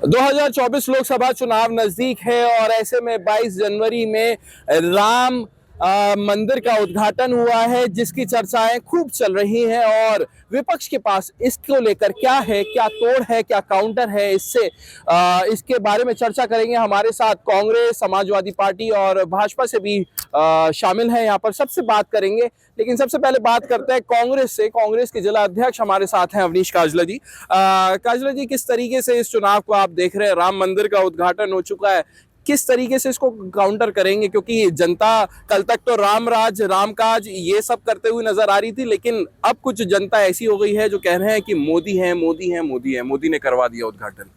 2024 लोकसभा चुनाव नजदीक है और ऐसे में 22 जनवरी में राम मंदिर का उद्घाटन हुआ है, जिसकी चर्चाएं खूब चल रही हैं और विपक्ष के पास इसको लेकर क्या है, क्या तोड़ है, क्या काउंटर है, इसके बारे में चर्चा करेंगे। हमारे साथ कांग्रेस, समाजवादी पार्टी और भाजपा से भी शामिल हैं। यहाँ पर सबसे बात करेंगे, लेकिन सबसे पहले बात करते हैं कांग्रेस से। कांग्रेस के जिला अध्यक्ष हमारे साथ हैं अवनीश काजला जी। काजला जी, किस तरीके से इस चुनाव को आप देख रहे हैं? राम मंदिर का उद्घाटन हो चुका है, किस तरीके से इसको काउंटर करेंगे? क्योंकि जनता कल तक तो राम राज, राम काज ये सब करते हुए नजर आ रही थी, लेकिन अब कुछ जनता ऐसी हो गई है जो कह रहे हैं कि मोदी है, मोदी है, मोदी है, मोदी ने करवा दिया उद्घाटन।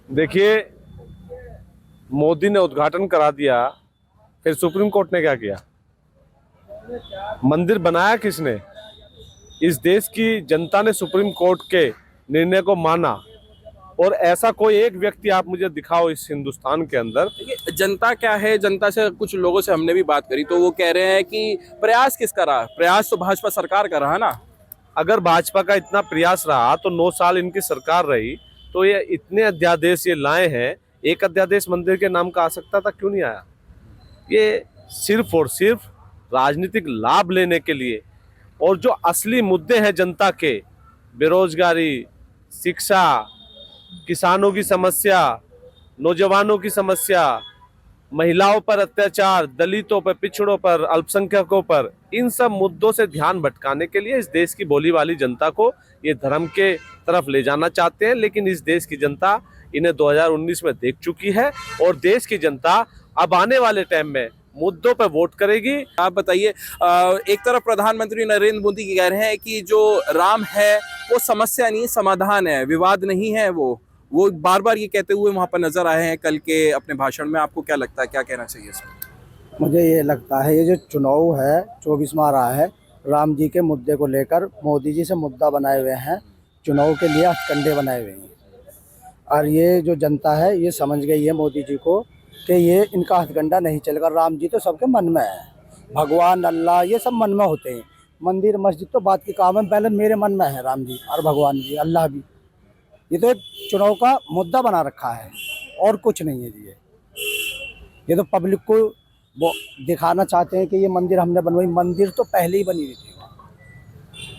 देखिए, मोदी ने उद्घाटन करा दिया, फिर सुप्रीम कोर्ट ने क्या किया? मंदिर बनाया किसने? इस देश की जनता ने सुप्रीम कोर्ट के निर्णय को माना। और ऐसा कोई एक व्यक्ति आप मुझे दिखाओ इस हिंदुस्तान के अंदर। जनता क्या है, जनता से कुछ लोगों से हमने भी बात करी तो वो कह रहे हैं कि प्रयास किसका रहा? प्रयास तो भाजपा सरकार का रहा ना। अगर भाजपा का इतना प्रयास रहा तो 9 साल इनकी सरकार रही, तो ये इतने अध्यादेश ये लाए हैं। एक अध्यादेश मंदिर के नाम का आ सकता था, क्यों नहीं आया? ये सिर्फ और सिर्फ राजनीतिक लाभ लेने के लिए, और जो असली मुद्दे हैं जनता के, बेरोजगारी, शिक्षा, किसानों की समस्या, नौजवानों की समस्या, महिलाओं पर अत्याचार, दलितों पर, पिछड़ों पर, अल्पसंख्यकों पर, इन सब मुद्दों से ध्यान भटकाने के लिए इस देश की भोली वाली जनता को ये धर्म के तरफ ले जाना चाहते हैं। लेकिन इस देश की जनता इन्हें 2019 में देख चुकी है और देश की जनता अब आने वाले टाइम में मुद्दों पर वोट करेगी। आप बताइए, एक तरफ प्रधानमंत्री नरेंद्र मोदी कह रहे हैं कि जो राम है वो समस्या नहीं, समाधान है, विवाद नहीं है। वो बार बार ये कहते हुए वहां पर नजर आए हैं कल के अपने भाषण में। आपको क्या लगता है, क्या कहना चाहिए इसमें? मुझे ये लगता है ये जो चुनाव है 24वां आ रहा है, राम जी के मुद्दे को लेकर मोदी जी से मुद्दा बनाए हुए हैं, चुनाव के लिए हथकंडे बनाए हुए हैं। और ये जो जनता है ये समझ गई है मोदी जी को कि ये इनका हथकंडा नहीं चलेगा। राम जी तो सबके मन में है, भगवान अल्लाह ये सब मन में होते हैं। मंदिर मस्जिद तो बात की काम है, पहले मेरे मन में है राम जी और भगवान जी, अल्लाह भी। ये तो एक चुनाव का मुद्दा बना रखा है और कुछ नहीं है जी। ये तो पब्लिक को वो दिखाना चाहते हैं कि ये मंदिर हमने बनवाई। मंदिर तो पहले ही बनी हुई थी,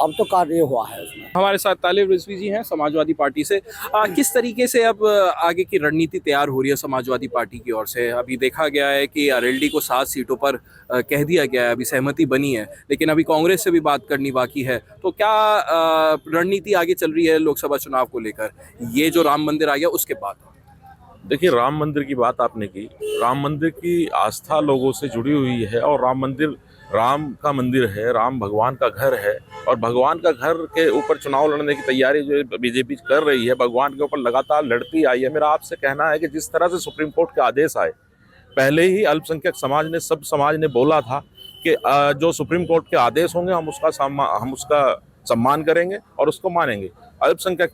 अब तो कार्य हुआ है उसमें। हमारे साथ तालिब रिजवी जी हैं समाजवादी पार्टी से। किस तरीके से अब आगे की रणनीति तैयार हो रही है समाजवादी पार्टी की ओर से? अभी देखा गया है कि आरएलडी को 7 सीटों पर कह दिया गया है, अभी सहमति बनी है, लेकिन अभी कांग्रेस से भी बात करनी बाकी है। तो क्या रणनीति आगे चल रही है लोकसभा चुनाव को लेकर, ये जो राम मंदिर आ गया उसके बाद? देखिए, राम मंदिर की बात आपने की। राम मंदिर की आस्था लोगों से जुड़ी हुई है और राम मंदिर राम का मंदिर है, राम भगवान का घर है। और भगवान का घर के ऊपर चुनाव लड़ने की तैयारी जो बीजेपी कर रही है, भगवान के ऊपर लगातार लड़ती आई है। मेरा आपसे कहना है कि जिस तरह से सुप्रीम कोर्ट के आदेश आए, पहले ही अल्पसंख्यक समाज ने, सब समाज ने बोला था कि जो सुप्रीम कोर्ट के आदेश होंगे हम उसका सम्मान करेंगे और उसको मानेंगे। अल्पसंख्यक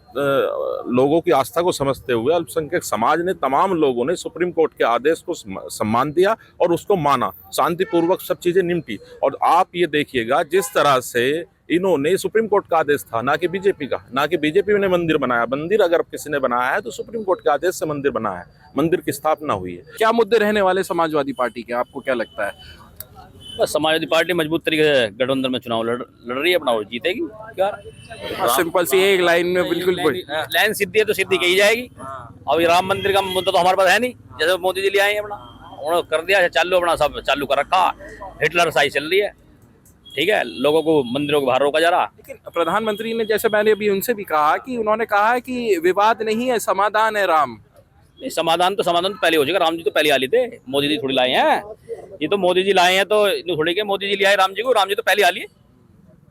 लोगों की आस्था को समझते हुए अल्पसंख्यक समाज ने, तमाम लोगों ने सुप्रीम कोर्ट के आदेश को सम्मान दिया और उसको माना। शांतिपूर्वक सब चीजें निपटी। और आप ये देखिएगा जिस तरह से इन्होंने, सुप्रीम कोर्ट का आदेश था, ना कि बीजेपी का, ना कि बीजेपी ने मंदिर बनाया। मंदिर अगर किसी ने बनाया है तो सुप्रीम कोर्ट के आदेश से मंदिर बना है, मंदिर की स्थापना हुई है। क्या मुद्दे रहने वाले समाजवादी पार्टी के, आपको क्या लगता है? बस समाजवादी पार्टी मजबूत तरीके से गठबंधन में चुनाव लड़ रही है, अपना वो जीतेगी। क्या सिंपल सी एक लाइन में बिल्कुल लाइन सीधी है तो सीधी कही जाएगी। अब ये राम मंदिर का मुद्दा तो हमारे पास है नहीं, जैसे मोदी जी ले आए हैं, अपना उन्होंने कर दिया है चालू, अपना सब चालू कर रखा। हिटलर साई चल रही है, ठीक है, लोगों को मंदिरों को बाहर रोका जा रहा। लेकिन प्रधानमंत्री ने, जैसे मैंने अभी उनसे भी कहा कि उन्होंने कहा है कि विवाद नहीं है, समाधान है राम। नहीं, समाधान तो पहले हो जाएगा। राम जी तो पहले आ लिए थे, मोदी जी थोड़ी लाए हैं। ये तो मोदी जी लाए हैं, तो थोड़ी के मोदी जी ले आए राम जी को। राम जी तो पहले आ लिए।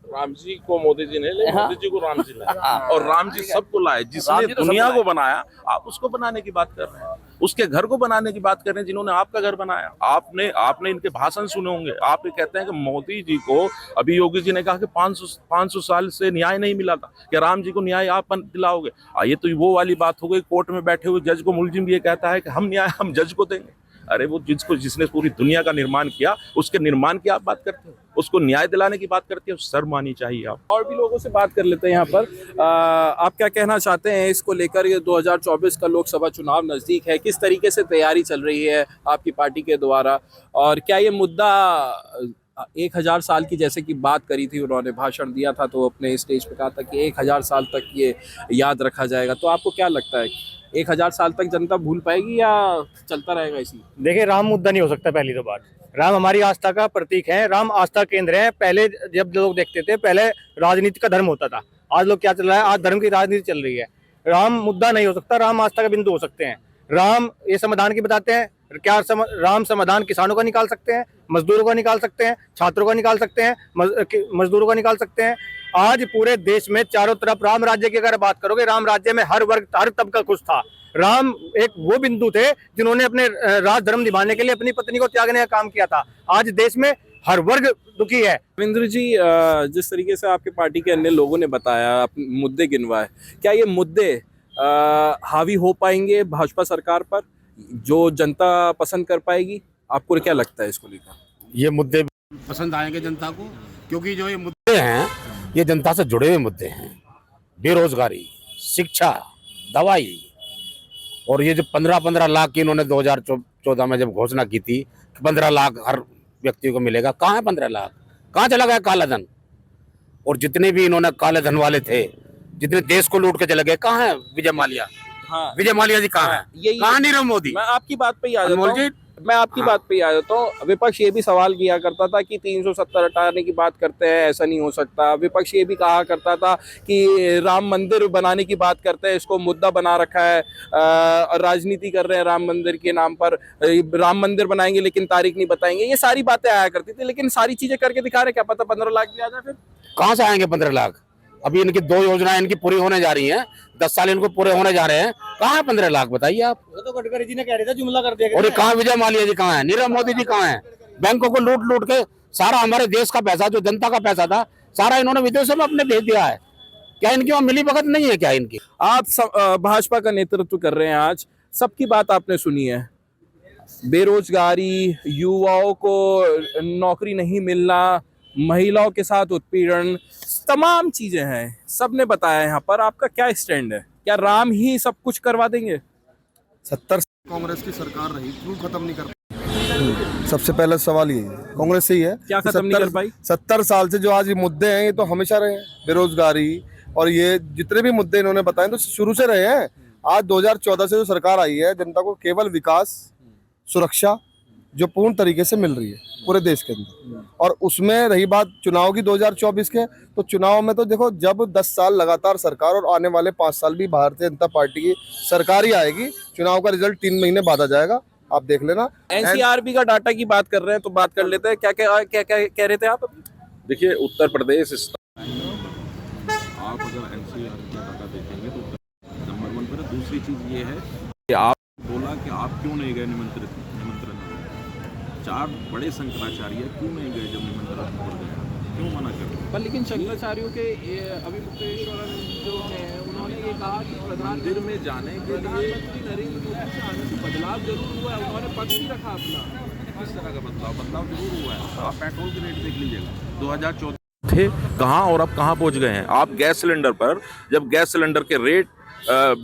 राम जी को मोदी जी ने ले, मोदी जी को राम जी लाए। और राम जी सबको लाए, जिसने दुनिया को बनाया। आप उसको बनाने की बात कर रहे हैं, उसके घर को बनाने की बात कर रहे हैं, जिन्होंने आपका घर बनाया। आपने इनके भाषण सुने होंगे। आप ये कहते हैं कि मोदी जी को, अभी योगी जी ने कहा कि 500 साल से न्याय नहीं मिला था, कि राम जी को न्याय आप दिलाओगे। ये तो वो वाली बात हो गई, कोर्ट में बैठे हुए जज को मुलजिम ये कहता है कि हम न्याय हम जज को देंगे। अरे वो जिसने पूरी दुनिया का निर्माण किया, उसके निर्माण की आप बात करते हो, उसको न्याय दिलाने की बात करते हो, शर्म आनी चाहिए आप। और भी लोगों से बात कर लेते हैं यहाँ पर। आप क्या कहना चाहते हैं इसको लेकर? ये 2024 का लोकसभा चुनाव नज़दीक है, किस तरीके से तैयारी चल रही है आपकी पार्टी के द्वारा, और क्या ये मुद्दा 1000 साल की जैसे कि बात करी थी, उन्होंने भाषण दिया था तो अपने स्टेज पे कहा था कि 1000 साल तक ये याद रखा जाएगा, तो आपको क्या लगता है 1000 साल तक जनता भूल पाएगी या चलता रहेगा इसी? देखिए, राम मुद्दा नहीं हो सकता। पहली तो बात, राम हमारी आस्था का प्रतीक है, राम आस्था केंद्र है। पहले जब लोग देखते थे, पहले राजनीति का धर्म होता था, आज लोग क्या चल रहा है, आज धर्म की राजनीति चल रही है। राम मुद्दा नहीं हो सकता, राम आस्था का बिंदु हो सकते हैं। राम ये समाधान की बताते हैं, क्या राम समाधान किसानों का निकाल सकते हैं, मजदूरों का निकाल सकते हैं, छात्रों का निकाल सकते हैं, मजदूरों का निकाल सकते हैं। आज पूरे देश में चारों तरफ राम राज्य की अगर बात करोगे, राम राज्य में हर वर्ग हर तबका खुश था। राम एक वो बिंदु थे जिन्होंने अपने राज धर्म निभाने के लिए अपनी पत्नी को त्यागने का काम किया था। आज देश में हर वर्ग दुखी है। रविंद्र जी, जिस तरीके से आपके पार्टी के अन्य लोगों ने बताया, मुद्दे गिनवाए, क्या ये मुद्दे हावी हो पाएंगे भाजपा सरकार पर, जो जनता पसंद कर पाएगी? आपको क्या लगता है इसको लेकर? ये मुद्दे पसंद आएंगे जनता को, क्योंकि जो ये मुद्दे हैं ये जनता से जुड़े हुए मुद्दे हैं। बेरोजगारी, शिक्षा, दवाई, और ये जो 15-15 लाख की इन्होंने 2014 में जब घोषणा की थी कि 15 लाख हर व्यक्ति को मिलेगा, कहाँ है 15 लाख? कहाँ चला गया काला धन? और जितने भी इन्होंने काले धन वाले थे, जितने देश को लूट के चले गए, कहाँ है विजय माल्या? हाँ, विजय माल्या जी कहाँ है? कहाँ नीरव मोदी? मैं आपकी बात पे ही आ जाता हूँ। विपक्ष ये भी सवाल किया करता था कि 370 हटाने की बात करते हैं, ऐसा नहीं हो सकता। विपक्ष ये भी कहा करता था कि राम मंदिर बनाने की बात करते हैं, इसको मुद्दा बना रखा है, राजनीति कर रहे हैं राम मंदिर के नाम पर, राम मंदिर बनाएंगे लेकिन तारीख नहीं बताएंगे, ये सारी बातें आया करती थी। लेकिन सारी चीजें करके दिखा रहे, क्या पता 15 लाख भी आ जाए। फिर कहाँ से आएंगे 15 लाख? अभी इनकी 2 योजनाएं इनकी पूरी होने जा रही हैं, 10 साल इनको पूरे होने जा रहे हैं, कहाँ है 15 लाख बताइए आप? वो तो गडकरी जी ने कह रहे थे, जुमला कर दिया। और कहाँ विजय माल्या जी कहाँ है? नीरव मोदी जी कहाँ है? बैंकों को लूट लूट के सारा हमारे देश का पैसा, जो जनता का पैसा था, सारा इन्होंने विदेशों में अपने भेज दिया है। क्या इनकी वहाँ मिली भगत नहीं है क्या इनकी? आप भाजपा का नेतृत्व कर रहे हैं, आज सबकी बात आपने सुनी है, बेरोजगारी, युवाओं को नौकरी नहीं मिलना, महिलाओं के साथ उत्पीड़न, तमाम चीजें हैं, सबने बताया यहाँ पर। आपका क्या स्टैंड है? क्या राम ही सब कुछ करवा देंगे? 70 कांग्रेस की सरकार रही, क्यों खत्म नहीं कर पाई? सबसे पहला सवाल ये है, कांग्रेस से ही है, क्या खत्म नहीं कर पाई? 70 साल से जो आज ये मुद्दे हैं, ये तो हमेशा रहे हैं। बेरोजगारी और ये जितने भी मुद्दे इन्होंने बताए तो शुरू से रहे हैं। आज 2014 से जो सरकार आई है, जनता को केवल विकास, सुरक्षा जो पूर्ण तरीके से मिल रही है पूरे देश के अंदर। और उसमें रही बात चुनाव की 2024 के, तो चुनाव में तो देखो, जब 10 साल लगातार सरकार और आने वाले 5 साल भी भारतीय जनता पार्टी की सरकार ही आएगी, चुनाव का रिजल्ट 3 महीने बाद आ जाएगा, आप देख लेना। एनसीआरबी का डाटा की बात कर रहे हैं तो बात कर लेते हैं। क्या कह रहे थे आप अभी? देखिए, उत्तर प्रदेश आप अगर एनसीआरबी का डाटा देखेंगे तो नंबर 1 पर है। दूसरी चीज ये है कि आप बोला कि आप क्यों नहीं गए निमंत्रण? 4 बड़े शंकराचार्य क्यों नहीं गए जब निमंत्रण पर गया? क्यों मना कर रहे? पर लेकिन शंकराचार्यों के अभिमुक्तेश्वर जो है, उन्होंने ये कहा कि मंदिर में जाने के लिए नरेंद्र मोदी से आने से बदलाव जरूर हुआ है, उन्होंने पक्ष भी रखा अपना। किस तरह का बदलाव जरूर हुआ है। आप पेट्रोल के रेट देख लीजिएगा, 2014 थे कहाँ और अब कहाँ पहुँच गए हैं। आप गैस सिलेंडर पर, जब गैस सिलेंडर के रेट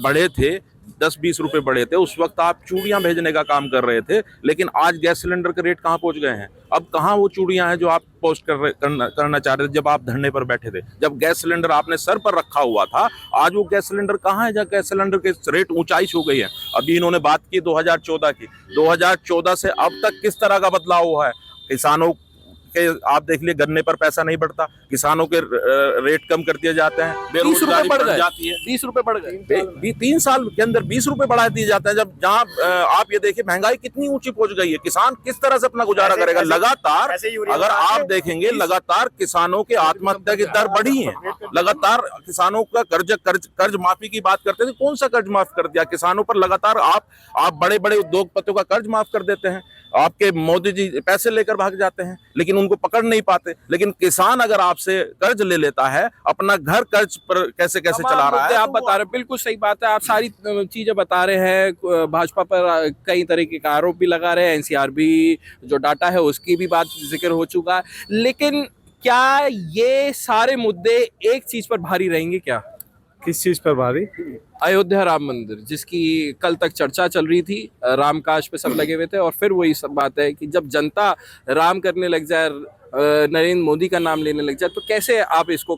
बढ़े थे, 10-20 रुपए बढ़े थे, उस वक्त आप चूड़ियां भेजने का काम कर रहे थे, लेकिन आज गैस सिलेंडर के रेट कहाँ पहुंच गए हैं? अब कहाँ वो चूड़ियां हैं जो आप पोस्ट करना चाह रहे थे जब आप धरने पर बैठे थे, जब गैस सिलेंडर आपने सर पर रखा हुआ था? आज वो गैस सिलेंडर कहाँ है जब गैस सिलेंडर के रेट ऊंचाई हो गई है? अभी इन्होंने बात की 2014 की, 2014 से अब तक किस तरह का बदलाव हुआ है? किसानों के आप देख लिए, गन्ने पर पैसा नहीं बढ़ता, किसानों के रेट कम कर दिए जाते हैं, बेरोजगारी बढ़ जाती है, 20 रुपए बढ़ गए 3 साल के अंदर 20 रुपए बढ़ा दिए जाते हैं। जब जहाँ आप ये देखिए महंगाई कितनी ऊंची पहुंच गई है, किसान किस तरह से अपना गुजारा करेगा? लगातार अगर आप देखेंगे, लगातार किसानों के आत्महत्या की दर बढ़ी है, लगातार किसानों का कर्ज माफी की बात करते थे, कौन सा कर्ज माफ कर दिया किसानों पर? लगातार आप बड़े बड़े उद्योगपतियों का कर्ज माफ कर देते हैं। आपके मोदी जी पैसे लेकर भाग जाते हैं लेकिन उनको पकड़ नहीं पाते। लेकिन किसान अगर आपसे कर्ज ले लेता है, अपना घर कर्ज पर कैसे कैसे चला रहा है, आप बता रहे हैं, बिल्कुल सही बात है। आप सारी चीजें बता रहे हैं, भाजपा पर कई तरीके का आरोप भी लगा रहे हैं, एनसीआरबी जो डाटा है उसकी भी बात जिक्र हो चुका है। लेकिन क्या ये सारे मुद्दे एक चीज पर भारी रहेंगे क्या? किस चीज पर भारी? अयोध्या राम मंदिर, जिसकी कल तक चर्चा चल रही थी, रामकाज पे सब लगे हुए थे, और फिर वही सब बात है कि जब जनता राम करने लग जाए, नरेंद्र मोदी का नाम लेने लग जाए, तो कैसे आप इसको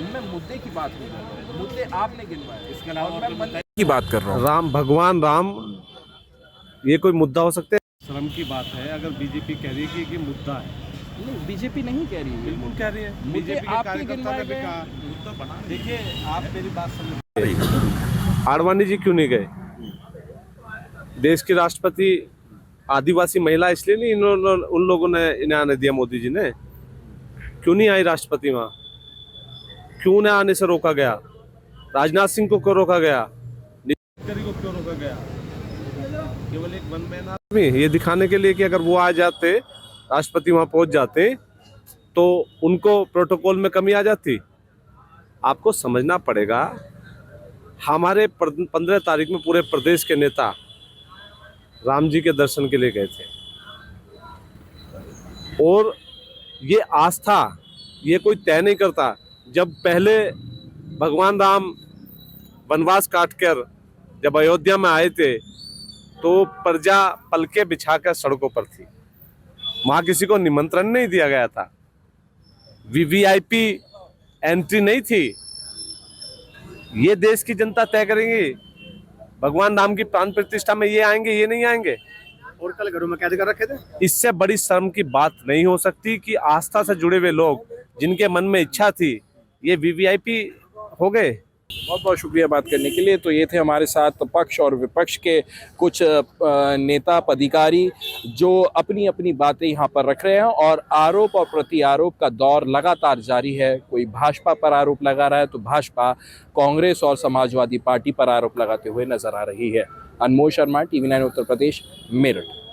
मैं मुद्दे की बात नहीं कर रहा हूं, मुद्दे आपने गिनवाए, इसके अलावा मैं मंदिर की बात कर रहा हूँ। राम, भगवान राम, ये कोई मुद्दा हो सकता है? शर्म की बात है अगर बीजेपी कह रही है कि मुद्दा है। नहीं, बीजेपी नहीं कह रही है, बिल्कुल कह रही है। बीजेपी के कार्यकर्ता ने भी कहा मुद्दा बना। देखिए आप मेरी बात समझ। आडवाणी जी क्यों नहीं गए? देश के राष्ट्रपति आदिवासी महिला इसलिए नहीं उन लोगों ने इन्हें आने दिया, मोदी जी ने। क्यों नहीं आई राष्ट्रपति वहां? क्यों न आने से रोका गया? राजनाथ सिंह को क्यों रोका गया? को क्यों रोका गया? केवल एक वन मैन आदमी, ये दिखाने के लिए कि अगर वो आ जाते, राष्ट्रपति वहां पहुंच जाते, तो उनको प्रोटोकॉल में कमी आ जाती। आपको समझना पड़ेगा, हमारे 15 तारीख में पूरे प्रदेश के नेता राम जी के दर्शन के लिए गए थे, और ये आस्था ये कोई तय नहीं करता। जब पहले भगवान राम वनवास काटकर जब अयोध्या में आए थे, तो प्रजा पलके बिछाकर सड़कों पर थी, वहां किसी को निमंत्रण नहीं दिया गया था, वीवीआईपी एंट्री नहीं थी। ये देश की जनता तय करेंगी, भगवान राम की प्राण प्रतिष्ठा में ये आएंगे, ये नहीं आएंगे। और कल घरों में कैद कर रखे थे। इससे बड़ी शर्म की बात नहीं हो सकती कि आस्था से जुड़े हुए लोग, जिनके मन में इच्छा थी, ये वीवीआईपी हो गए। बहुत बहुत शुक्रिया बात करने के लिए। तो ये थे हमारे साथ पक्ष और विपक्ष के कुछ नेता पदाधिकारी जो अपनी अपनी बातें यहाँ पर रख रहे हैं, और आरोप और प्रति आरोप का दौर लगातार जारी है। कोई भाजपा पर आरोप लगा रहा है तो भाजपा कांग्रेस और समाजवादी पार्टी पर आरोप लगाते हुए नजर आ रही है। अनमोल शर्मा, TV9 उत्तर प्रदेश, मेरठ।